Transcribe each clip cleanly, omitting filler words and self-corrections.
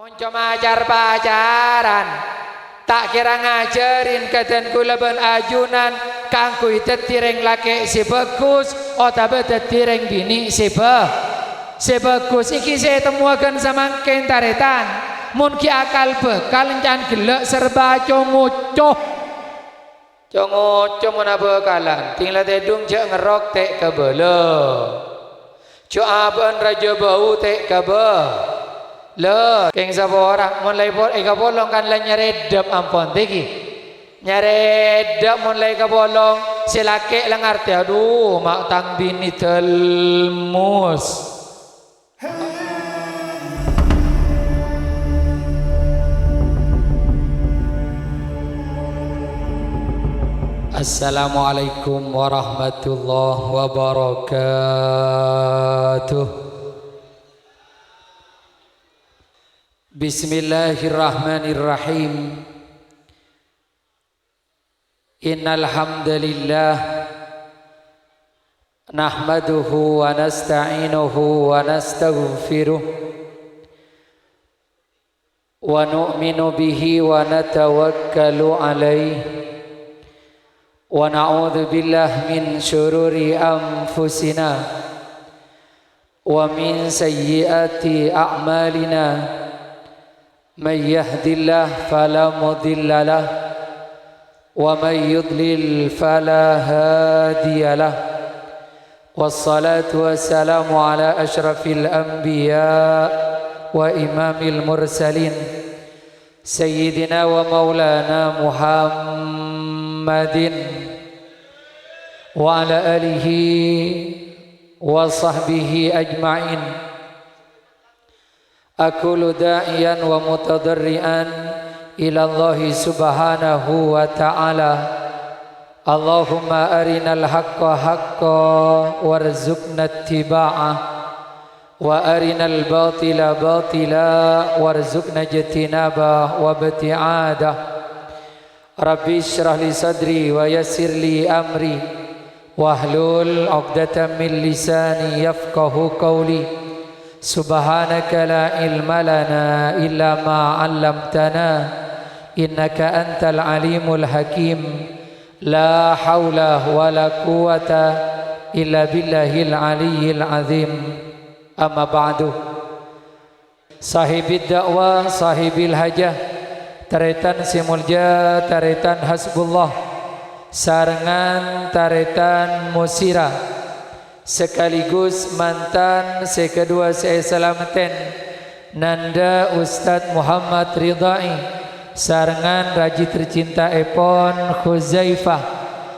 Muncul ajar pacaran tak kira ngajarin kaden kula ben ajunan kanggo tetireng laki si bagus otabe tetireng bini si bagus iki saya temuakan sama kentaretan mun ki akal bekal encan gelek serba congocoh mun bekalan tinggal tedung je ngerok tek kebele jo aben raja bau tek kebele lo keng sapa ora mun lai eka bolong kan la nyaredep ampun tiki nyaredep mun lai ka bolong silake lang arti aduh mak tang bini telmus Assalamualaikum warahmatullahi wabarakatuh. Bismillahirrahmanirrahim. Innal hamdalillah nahmaduhu wa nasta'inuhu wa nastaghfiruh wa nu'minu bihi wa natawakkalu alayhi wa na'udzu billahi min syururi anfusina wa min sayyiati a'malina. من يهد الله فلا مضل له ومن يضلل فلا هادي له والصلاة والسلام على أشرف الأنبياء وإمام المرسلين سيدنا ومولانا محمد وعلى آله وصحبه أجمعين. Aqulu da'iyan wa mutadarrian ila Allah subhanahu wa ta'ala Allahumma arinal haqqa haqqa warzuqna ittiba'ah wa arinal batila batila warzuqna ijtinabah wa ibti'adah Rabbi shrah li sadri wa yassir li amri wahlul 'uqdatam min lisani yafqahu qawli Subhanaka la ilma lana illa ma 'allamtana innaka antal alimul hakim la haula wala quwata illa billahil aliyyil azim amma ba'du sahibid dakwah sahibil hajah taretan simulja taretan hasbullah sarengan taretan musira sekaligus mantan sekedua saya selamatan Nanda Ustadz Muhammad Ridai sarengan raji tercinta epon Khuzaifah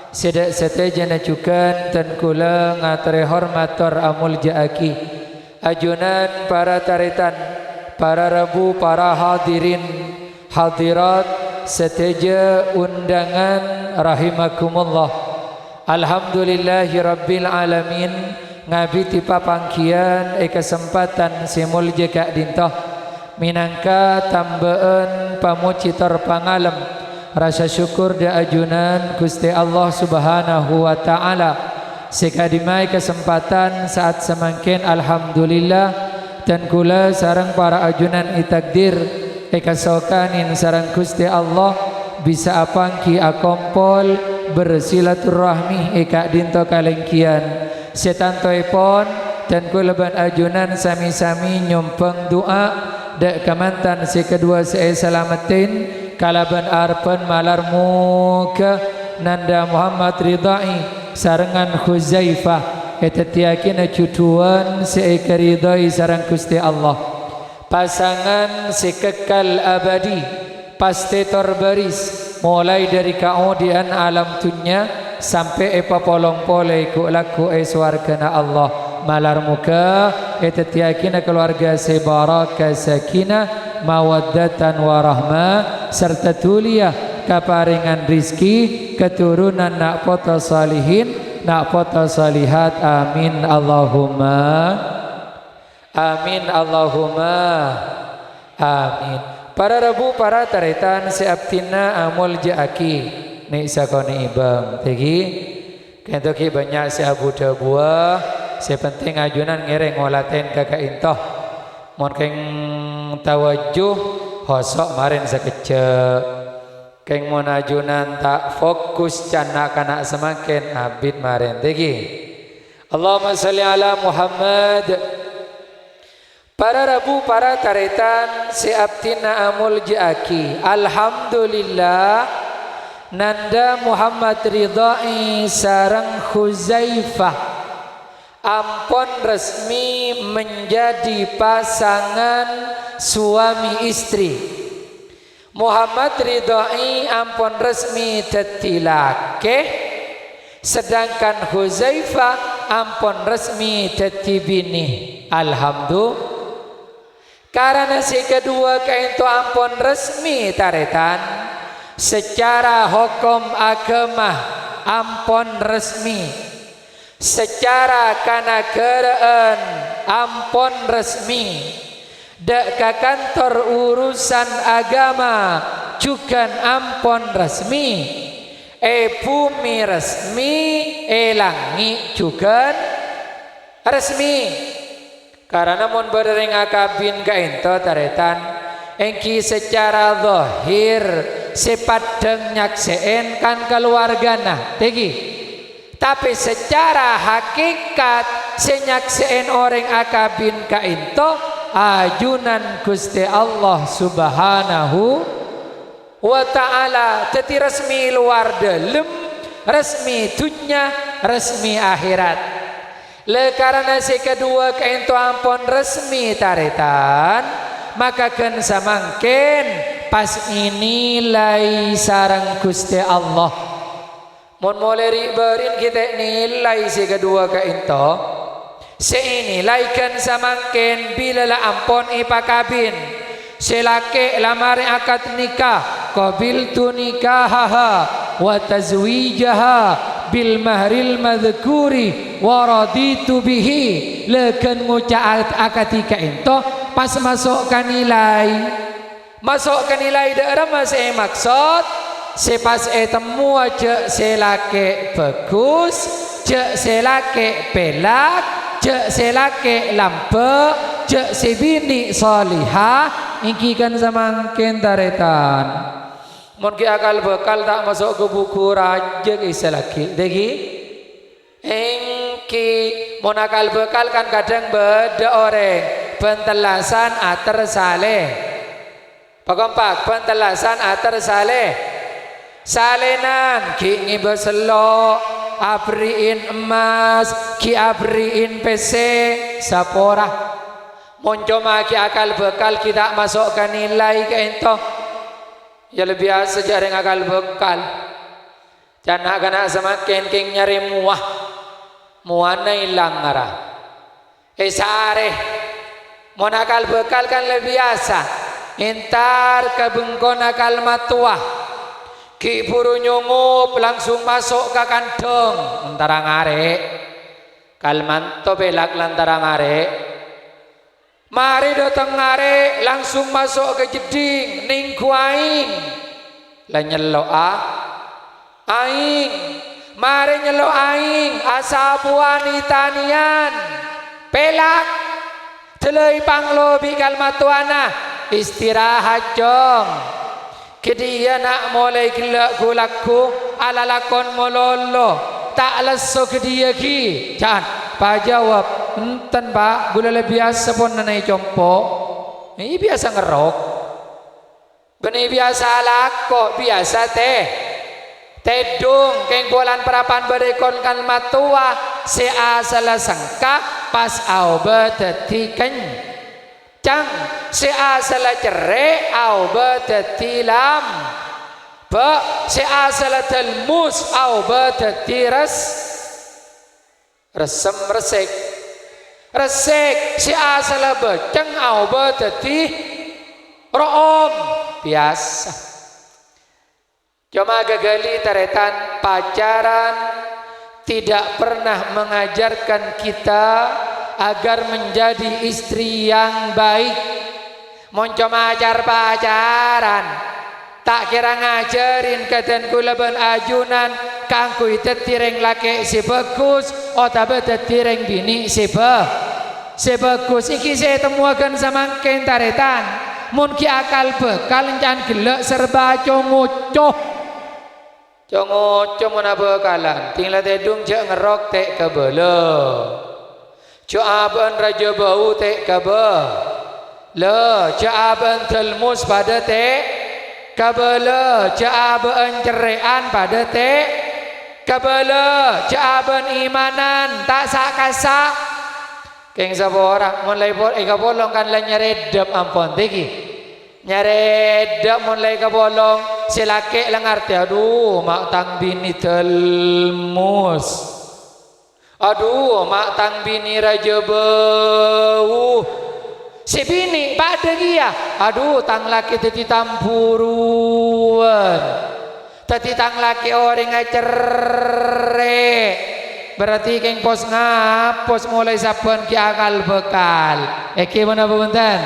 sedak setejana cukan dan kula ngatare hormator amul jaaki ajunan para taretan para rabu para hadirin hadirat seteja undangan rahimakumullah. Alhamdulillahi Rabbil Alamin ngabiti papangkian kesempatan simul jeka dintoh minangka tambaan pamucitor pangalem rasa syukur da ajunan Gusti Allah Subhanahu wa ta'ala sekadimai kesempatan saat semangkin Alhamdulillah dan kula sarang para ajunan itakdir kasokanin sarang Gusti Allah bisa apangki akompol bersilaturahmi eka dinto kalengkian setanto ipon dan kuleban ajunan sami-sami nyumpeng doa dak kamantan sekedua saya selamatin kalaban arpen malar muka Nanda Muhammad Ridai sarengan Khuzaifah etetiakina cutuan seeka ridai sarang Gusti Allah pasangan sekekal abadi pasti terbaris mulai dari kemudian alam dunia sampai epa polong polai ku laku swargana Allah malar muka etetiakina keluarga sebaraka sakinah mawaddatan warahmah serta tuliah kaparingan rizki keturunan nak poto salihin nak poto salihat amin Allahumma amin Allahumma amin. Para rabu para taretan seaptina amul jaaki ni sakoni ibam tegi kento ki banyak si abu buah sepenting ajunan ngereng ngolaten kakak intoh mon keng tawajuh hosok marin sekecek keng monajunan tak fokus cana kana semakin abid marin tegi Allahumma sholli ala Muhammad. Para rabu para taretan si abtina amul jaki alhamdulillah nanda Muhammad Ridhai sareng Huzaifah ampun resmi menjadi pasangan suami istri. Muhammad Ridhai ampun resmi dadi lake, sedangkan Huzaifah ampun resmi dadi bini. Alhamdulillah. Karena si kedua kaintu ampun resmi taretan secara hukum agama ampun resmi, secara kanageraan ampun resmi, dek ke kantor urusan agama juga ampun resmi, bumi resmi, langit juga resmi. Karena mun berdering akabin ka ento taretan engki secara zahir sepadeng nyakseen kan keluargana tegi, tapi secara hakikat senyakseen orang akabin ka ento ajunan Gusti Allah Subhanahu wa ta'ala. Jadi resmi luar dalam, resmi dunya, resmi akhirat. Le karena si kedua kaintu ampun resmi taretan, maka kan samangken pas ini lai sarang Gusti Allah. Mun mulai berin kita nilai si kedua kaintu, si ini lai kan samangken bila la ampun ipakabin, si laki lamari akad nikah, qabiltu nikahaha wa tazwijaha bil mahril madhkuri wa raditu bihi. Lekan ngucap akatika ento pas masukkan nilai daerah masih maksud sepas temu aja selake bagus, cek selake pelak, cek selake lampe, cek sebini salihah ingkikan samangken taretan. Mungkin akal bekal tak masuk ke buku raja kisah lagi. Degi, engki mon akal bekal kan kadang beda orang pentelasan ater saleh. Pakompak pentelasan ater saleh. Salenan ki ngibeselo abriin emas, ki abriin PC sapora. Mon cuma ki akal bekal kita masukkan nilai ke ento. Ya lebih biasa jarang akal bekal. Jangan kena semakin king nyari muana hilang arah. Sare, mau akal bekal kan lebih biasa. Intar ke bengkon akal matua. Ki buru nyungup langsung masuk ke kantong. Antara ngare, kalmanto belak lantara ngare. Mari datang ngare langsung masuk ke jeding ningku aing lah nyelo aing mari nyelo aing asabu wanita nian pelak telai panglo bikal matuana istirahat jong kedia nak mulai gulakku ala lakon mololo tak leso kedia ki jangan pak jawab enten pak gula biasa pun nanai compo ini biasa ngerok benih biasa lako biasa tedung keng bulan perapan berikon kan matua se asala sangka pas au beteti kencang se asala cerai au beteti lam be se asala telmus au beteti resem resek si asal beceng au beteti room biasa. Cuma gagali taretan pacaran tidak pernah mengajarkan kita agar menjadi istri yang baik. Mon cuma ajar pacaran tak kira ngajarin keten kula ben ajunan kangku tetireng laki si bagus otabe tetireng bini si bagus iki saya temukan sama kentaretan mun ki akal bekal can gelek serba congocoh mun bekalan tinggal tedung je ngerok tek kebele coaban raja bau tek kebe le coaban telmus pada tek kebele coaban cerean pada tek kebele coaban imanan tak sakasa keng sabora mulai bolong kan la nyaredep ampun tiki nyaredep mulai kebolong silake lang arti aduh mak tang bini telmus aduh mak tang bini raja bau si bini pada dia aduh tang laki teti tampuruan teti tang laki orang ngacerek berarti keng pos ngapos mulai saban ki akal bekal eki mana punten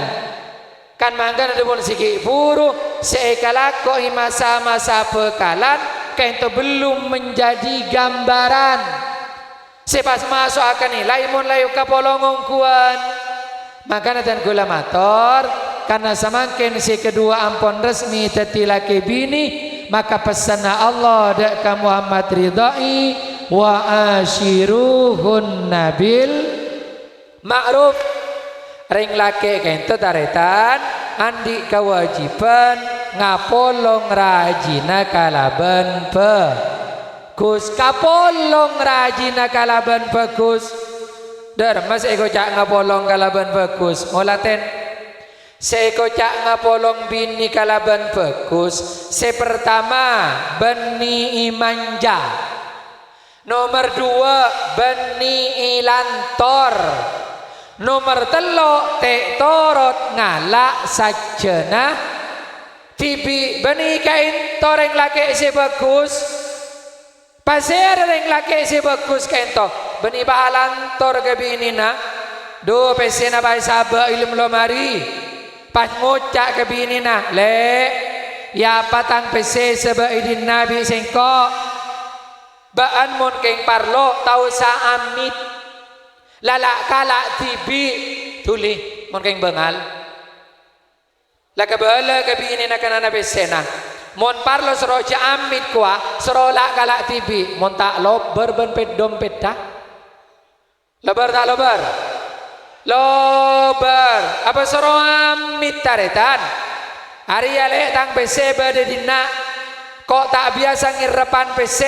kan mangga ada pun siki buru seekalako masa-masa bekalan kento belum menjadi gambaran sepas masuk akan nilai mun layu kapolongong kuan maka dan gula mator karena semakin si kedua ampun resmi tetilake bini maka pesana Allah dak ka Muhammad ridai wa ashiruhun nabil ma'ruf ring lake kento taretan andi kewajiban ngapolong rajina kalaban bagus kapolong rajina kalaban bagus dar mas ego cak ngapolong kalaban bagus molaten seeko cak ngapolong bini kalaban bagus sepertama beni imanja nomor dua beni ilantor nomor telo tek torot ngalak sajana tibi beni kain toreng laki si bagus pasir reng laki si bagus kento beni bahalan tor ke bini na do pesena bai sabak ilmu lomari pas ngocak ke bini na le ya patang pese seba idin nabi sengko baan mun keng parlo tau sa amit lalak kalak tibi tuli mun keng bengal la kabala kabini na kana besena mon parlo sero amit kwa sero lak kalak tibi mon tak lober ben pet dompet ta lober tak lober apa sero amit taretan hari ale tang pc bade dina kok tak biasa ngirepan pc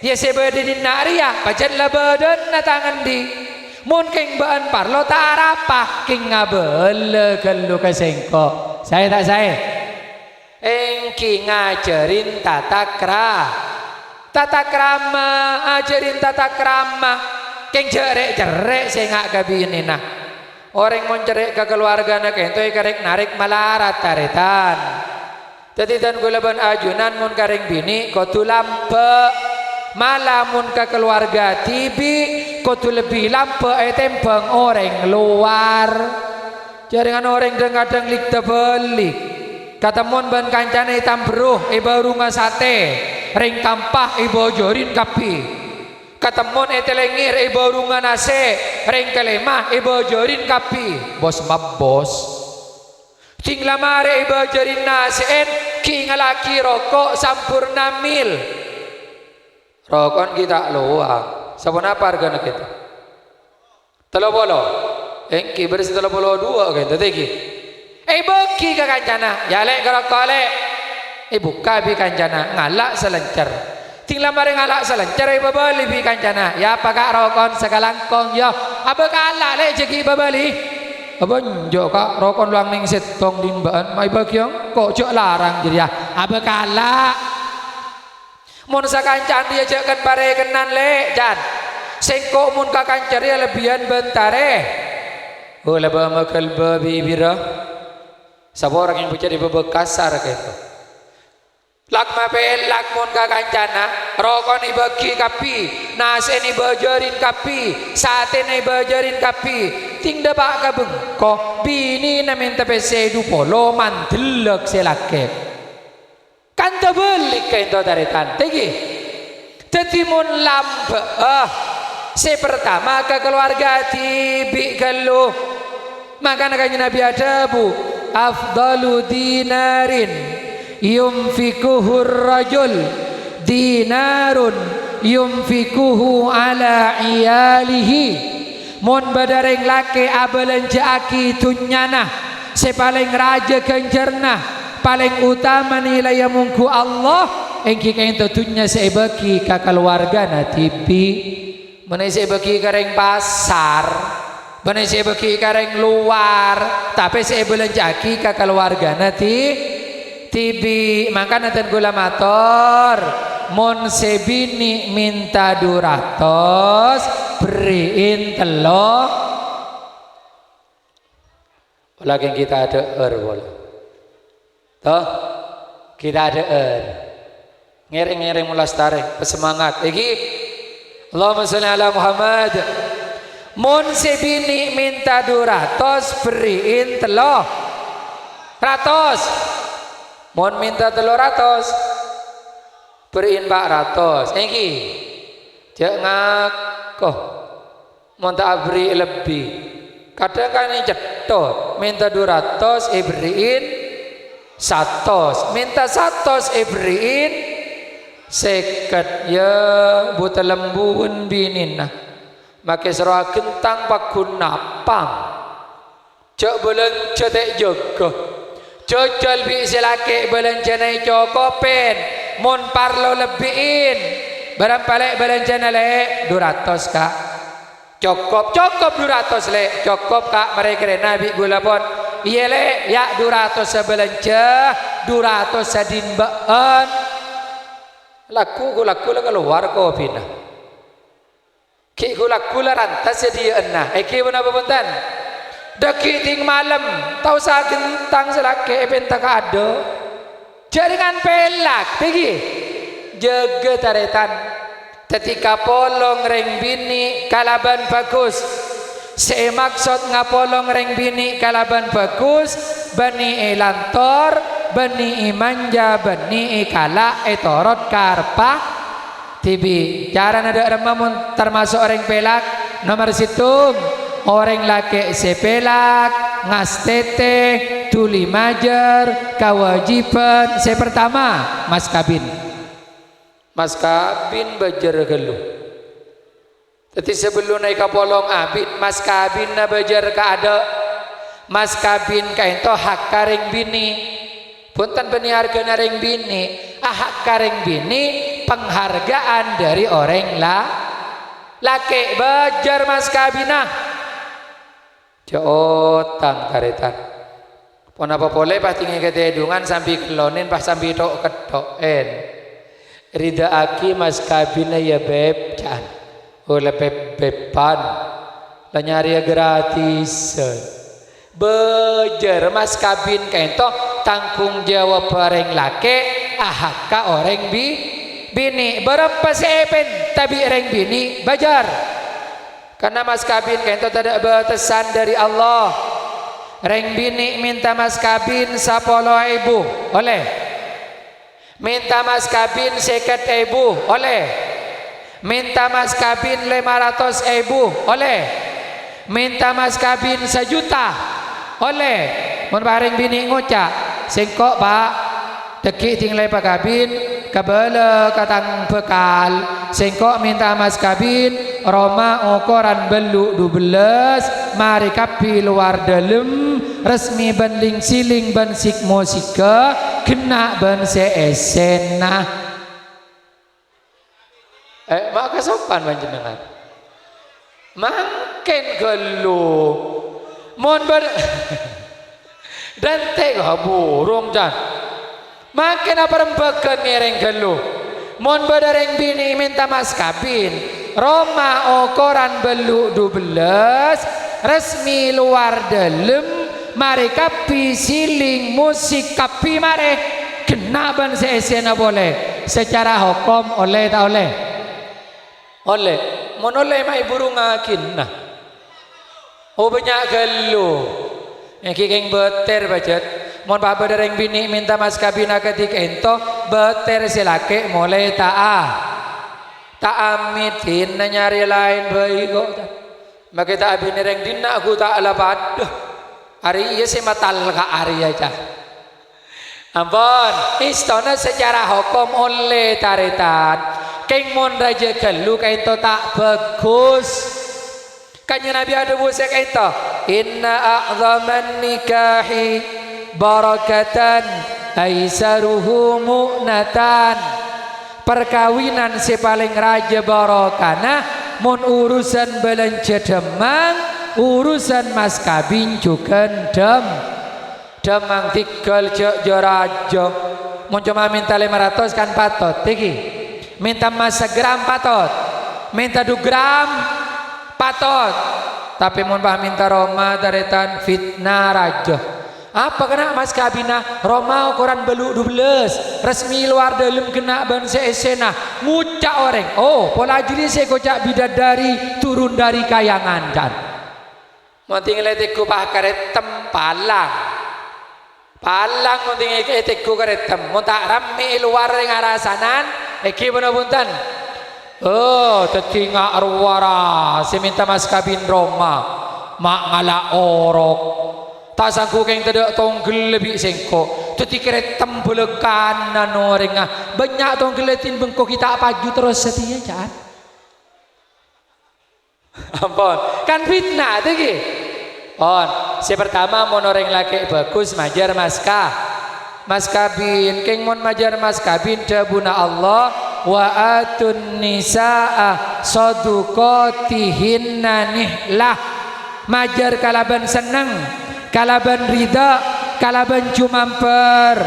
ya sebade dina ria pajan la badan na tangan di mun keng baan parlo tarapa king ngabel gelu kesengko saya tak saya engki ngajarin tata krama ajarin tata krama keng jerek saya ngak kabini nah orang mau cerek ke keluarga nak ento karek narik malarat taretan jadi dan gulaban ajunan mun kareng bini kotu lampe malamun ke keluarga tibi kudu lebih lampe tembang orang luar jaringan orang kadang lik tebelik kata mon ban kancane hitam beruh baru ngasate ring tampah jorin kapi kata mon telengir baru nganase ring kelemah jorin kapi bos mabos ting lamare jorin nasen ki ngalaki rokok sampurna mil rokon kita luang sabun apa harga kita telo bolo engki bersih telo bolo dua gitu tegi beki ke kancana jalek kerokok lek buka bi kancana ngalak selencer tinggal mari ngalak selencer babali bi kancana ya pakak rokon sekalangkong ya apa kalak lek jeki babali apa njo kak rokon luang ning setong dimbaan mai bagian kok jok larang jadi ya apa kalak mun sakancan dia jekan bare kenan le jan sengko mun kakancar ya lebihan bentare oh leba makal babi bira sabo orang yang punya di kasar gitu lak mapel lak mun kakancana rokon ibagi kapi nase ni bajarin kapi sate ni bajarin kapi ting debak kabeng ko bini na minta pese du polo mantelek selake kan tebelik ke itu dari tante tetimun lampe pertama ke keluarga tibi gelu maka nakanya Nabi ada bu afdalu dinarin yumfikuhur rajul dinarun yumfikuhu ala iyalihi. Mun badareng laki abelenjaaki tunyana sepaling raja kencerna paling utama nilai mungku Allah engki kain tunya sebeki ka keluarga na tipi menai sebeki kareng pasar menai sebeki kareng luar tapi sebelenjaki ka keluarga na tibi maka nanten gula mator mon sebini minta duratos beriin telo lagi kita ada boleh toh kita ada ngereng-ngereng mulas tarik bersemangat iki Allahumma sholli ala Muhammad. Mun sebini minta duratos beriin telo ratos mun minta telo ratos beriin 400 iki jangan ngakoh mun tak beri lebih kadang kan ini cetot minta 200 beriin 100 minta 100 beriin 50 ya buta lembun binin nah make serah gentang pakun napang cok bulan cetek jogo cocol bi silake belanjana cokopen mun parlo lebihin barang palek belanjana le 200 kak cukup 200 le cukup kak mereka nabi gula pun iya le ya 200 sebelanja 200 sadin baan laku keluar kopi nah ki laku rantas dia nah eki mana pembentan deki ting malam tau sa gentang selake pentak ada jaringan pelak pergi jaga taretan ketika polong reng bini kalaban bagus saya maksud ngapolong reng bini kalaban bagus bani lantor bani manja bani kala etorot karpa tibi cara nada remamun termasuk orang pelak nomor situng orang laki sepelak ngastete tuli majer kewajiban saya pertama mas kabin bajer geluh tapi sebelum naik kapolong abid mas kabin na bajer ka ada mas kabin ka ento hak kareng bini punten beniar kenareng bini hak kareng bini penghargaan dari orang laki bajer mas kabinah jotang karetan pon apa boleh pas tinggi ketedungan sambil kelonin pas sambil tok ketoken rida aki mas kabina ya beb can oleh beban nyari gratis bejer mas kabin kento tanggung jawab orang laki ahaka orang bini berapa sepen tapi orang bini bajar karena mas kabin kento tidak batasan dari Allah orang bini minta mas kabin 10.000 oleh minta mas kabin 50.000 oleh minta mas kabin 500.000 oleh minta mas kabin 1 juta oleh mun bareng bini ngocak sengkok pak deki tinggal pak kabin kabela katang bekal sengkok minta mas kabin Roma ukuran beluk 12 mari kapi luar dalam resmi banding siling ban sik musika kena ban seesena maka sopan panjenengan makin gelu mon ber dan teh burung jan makin apa rembakan ngereng gelu mon badareng bini minta mas kabin Roma ukuran beluk 12 resmi luar dalam mari kapi siling musik kapi mari kena ban seesena boleh secara hukum oleh tak oleh mon oleh mai burung akin nah oh banyak gelu yang kikeng beter bajet mon bapa dereng bini minta mas kabina ketika ento beter silake mulai tak amitin nyari lain baik kok maka tak abin dereng dina aku tak ala padah Ari iya sih matal ka ari aja. Ampun, istana secara hukum oleh taretan. Keng mon raja kelu kain to tak bagus. Kanya Nabi ada busa kain to. Inna a'zaman nikahi barakatan aisaruhu mu'natan. Perkawinan si paling raja barakana mon urusan belanja demang, urusan mas kawin juga demang tinggal jorajo. Mon cuma minta 500 kan patot tiki. Minta mas segram patot, minta 2 gram patot. Tapi mon bah minta Roma taretan fitnah raja. Apa kena mas kabina Roma ukuran beluk 12 resmi luar dalam kena bangsa esena ngucak orang. Oh pola jili saya kocak bidadari turun dari kayangan dan mau tinggal etikku pah karetem palang mau tinggal etikku karetem mau tak rame luar dengan arasanan eki bener-bener. Oh tetingak arwara saya minta mas kabin Roma mak ngala orok tak sangku keng tidak tonggel lebih sengko tu tikere tembelekan nanorengah banyak tonggeletin bengkok kita paju terus setia jangan ampun kan fitnah tu ki on si pertama monoreng laki bagus majar mas kabin keng mon majar mas kabin dabuna Allah wa atun nisaa saduqatihinna nihlah majar kalaban seneng kalaban rida kalaban cumamper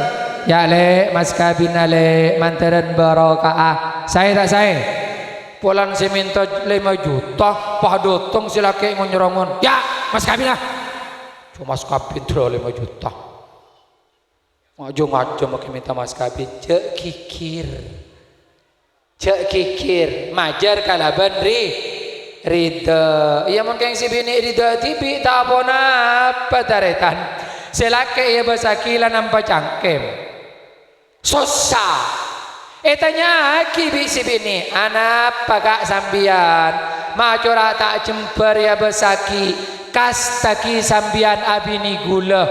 ya le mas kabin le mantaran barokah saya tak saya pulang saya minta 5 juta pah dotong silake ngonyorongon ya mas kabin lah cuma mas kabin terus 5 juta ngajo makin minta mas kabin cek kikir majar kalaban Rida, iya mungkin si bini Rida tibi tak apa napa taretan. Selake ya basakila nampak cangkem. Susah. Tanya kibi si bini, anak pakak sambian, macora tak jemper ya basaki. Kastaki sambian abini gula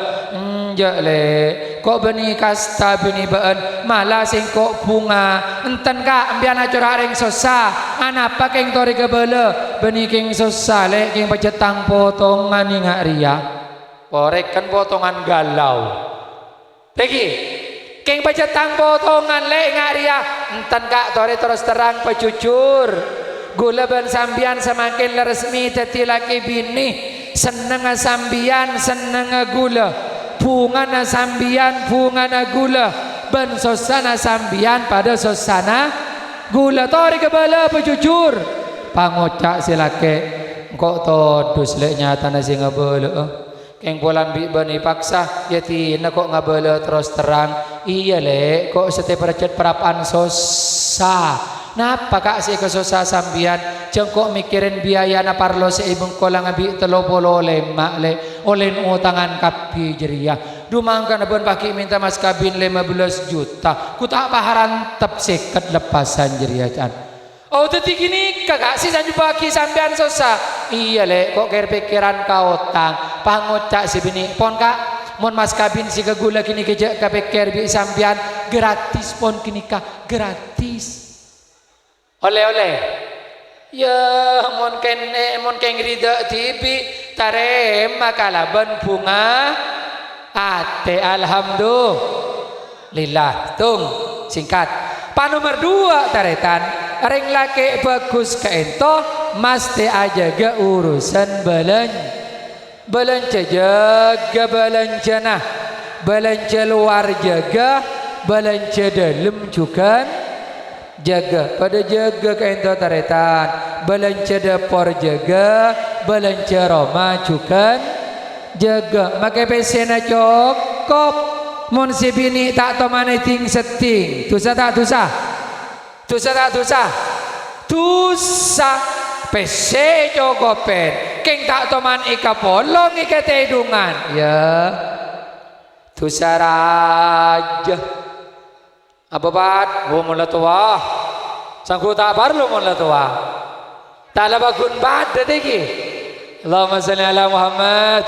le kok beni kasta beni been malah sing kok bunga enten kak ambian acora ring susah anak apa keng tori kebele beni keng susah le keng pacetang potongan ingat ria porek kan potongan galau lagi keng pacetang potongan le ingat ria enten kak tori terus terang pecucur gula ben sambian semakin resmi teti laki bini seneng sambian seneng gula bunga na sambian bunga na gula ben sosana sambian pada sosana gula tori kebala pejujur pangocak silake kok todus lek nyata na sing ngabala keng polan bi bani paksa yati na kok ngabala terus terang iya lek kok setiap recet perapan sosa napa kak si kesosa sambian jengkok mikirin biaya na parlo si ibung kolang abi telopolo lemak le oleh utangan kapi jeria dumangkan abon paki minta mas kabin 15 juta ku tak paharan tep seket lepasan jeria can oh teti gini kakak si sanju paki sambian sosa iya le kok kira pikiran kau tang pangocak si bini pon kak mon mas kabin si kegula kini kejak kapikir bi sambian gratis pon kini kak gratis oleh ya mon ken rida tibi tarem makalaban bunga ate alhamdulillah tung singkat pa nomor 2 taretan ring laki bagus ka ento mesti aja ga urusan belanja jaga belanja nah belanja luar jaga belanja dalam juga jaga pada jaga kain taretan belanja dapur jaga belanja Roma juga jaga makai pesena cukup mon si bini tak to mana ting seting tusa tak tusa pese cokopen keng tak to man ika polong ika tedungan ya tusa raja apa bat wo mula tua sangku tak parlo mula tua tak labagun bat dedeki Allahumma salli ala Muhammad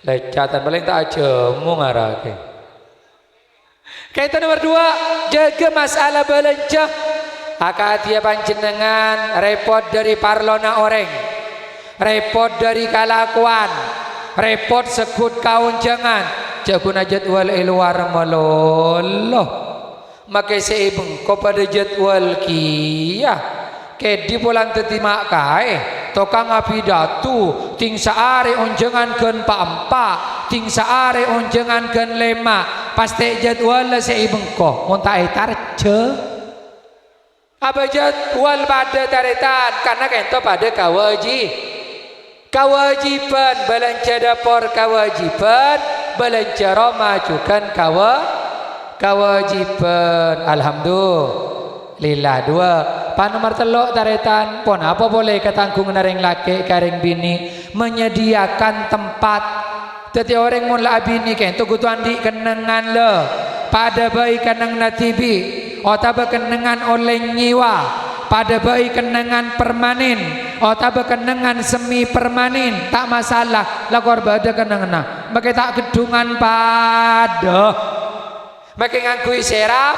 lecatan paling tak jemu ngarake. Kaitan nomor 2, jaga masalah belencah. Akatia panjenengan repot dari parlona orang, repot dari kalakuan, repot sekut kaunjangan, jaguna jadwal luar meloloh. Maka seibeng ko pada jadwal kia, kedi pulang tetimak kae, tokang api datu, ting saare onjengan ken pa-empa, ting saare onjengan ken lema, pasti jadwal seibeng ko, monta tarce. Apa jadwal pada taretan karena kento pada kewajiban belanja dapur kewajiban belanja majukan kewajiban. Alhamdulillah. 2 pan nomor 3 taretan pon apa boleh ketanggung naring laki karing bini menyediakan tempat teti orang mun la bini kento gutuan di kenengan le pada bayi keneng natibi otaba kenengan oleh nyiwa pada bayi kenengan permanen otaba kenengan semi permanen tak masalah lakor bada kenengan maka tak gedungan pada maka ngangkui serap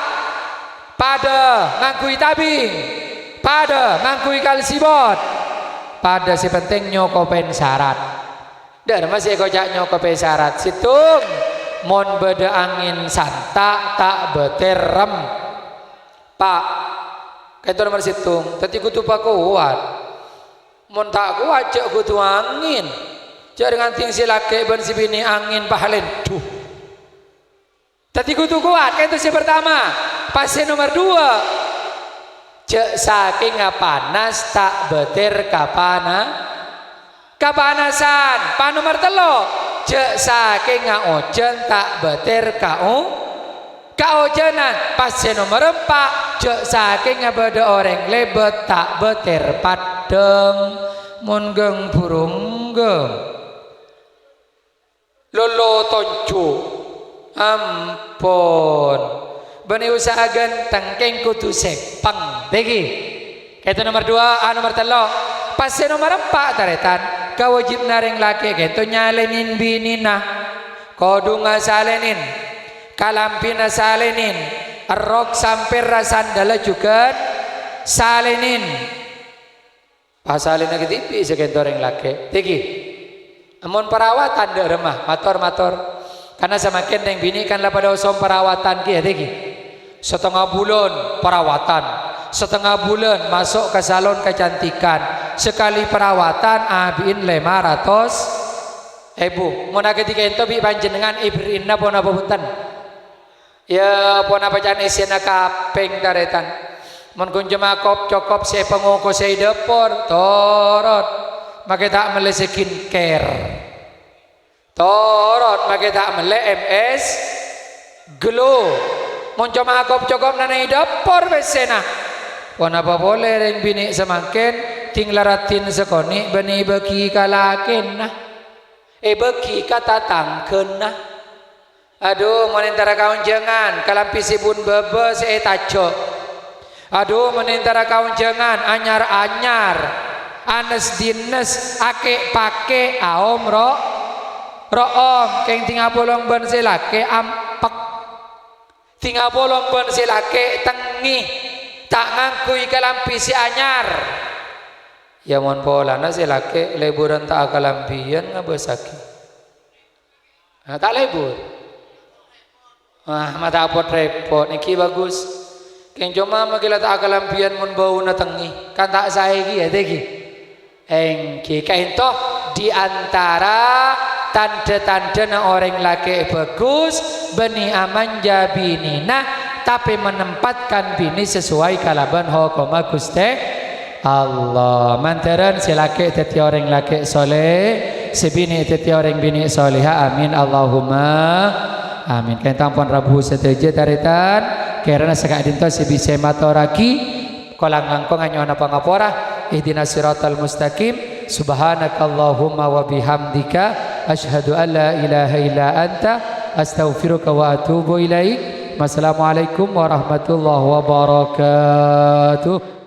pada ngangkui tabing pada ngangkui kalsibot pada si penting nyokopen syarat dar masih kocak nyokopen syarat situng mon beda angin santak tak beterem Pak, kaitu nomor situng, tadi kutu pak kuat, mon tak kuat cek kutu angin, cek dengan ting silake ben si bini angin pahalen tuh. Tadi kutu kuat, kaitu si pertama, pasti nomor 2, cek saking panas tak beter kapanasan, pan nomor 3, cek saking ojen tak beter kaujenan pasti nomor 4 cek saking abada orang lebet tak beter padeng mun geng burung geng lolo toncu ampun bani usaha genteng keng kudu sepang tegi kaitu nomor 2 nomor 3 pasti nomor 4 taretan kawajib naring laki kaitu nyalenin binina kodu ngasalenin kalampina salenin rok sampir rasandala juga salenin pasalin lagi tipi sekentoreng laki tiki amun perawatan dek remah mator karena semakin yang bini kan lah pada usom perawatan kia tiki setengah bulan perawatan setengah bulan masuk ke salon kecantikan sekali perawatan abiin 500 ibu mau nak ketika itu bi panjenengan ibrina pun apa punten ya pon apa jan esena kapeng taretan mun kunjema kop cokop se pengoko se depor torot make tak mele skincare torot make tak mele MS glow mun cuma kop cokop nanai depor besena pon apa boleh reng bini semangken ting laratin sekoni beni beki kalaken nah beki kata tangkeun nah aduh menentara kaun jangan kalampi sibun bebe tajo aduh menentara kaun jangan anyar anes dines ake pake aom room keng tinggal bolong ben silake ampek tinggal bolong ben silake tengi tak ngangkui kalampi si anyar ya mon pola na silake leburan tak kalampian ngabesaki nah, tak lebur mata apot repot niki bagus keng cuma magila tak kalampian mun bau na tengi kan tak saiki ya tegi engki kainto di antara tanda-tanda na orang laki bagus beni aman jabinina tapi menempatkan bini sesuai kalaban hukum Gusti Allah mantaran si laki teti orang laki soleh si bini teti orang bini soleha amin Allahumma amin. Kain tampon Rabu setuju taretan karena sekak dinto sebisa matoraki kolang ngangkong anyo apa ngapora ihdinas siratal mustaqim subhanakallahumma wa bihamdika asyhadu an la ilaha illa anta astaghfiruka wa atubu ilaik. Wassalamualaikum warahmatullahi wabarakatuh.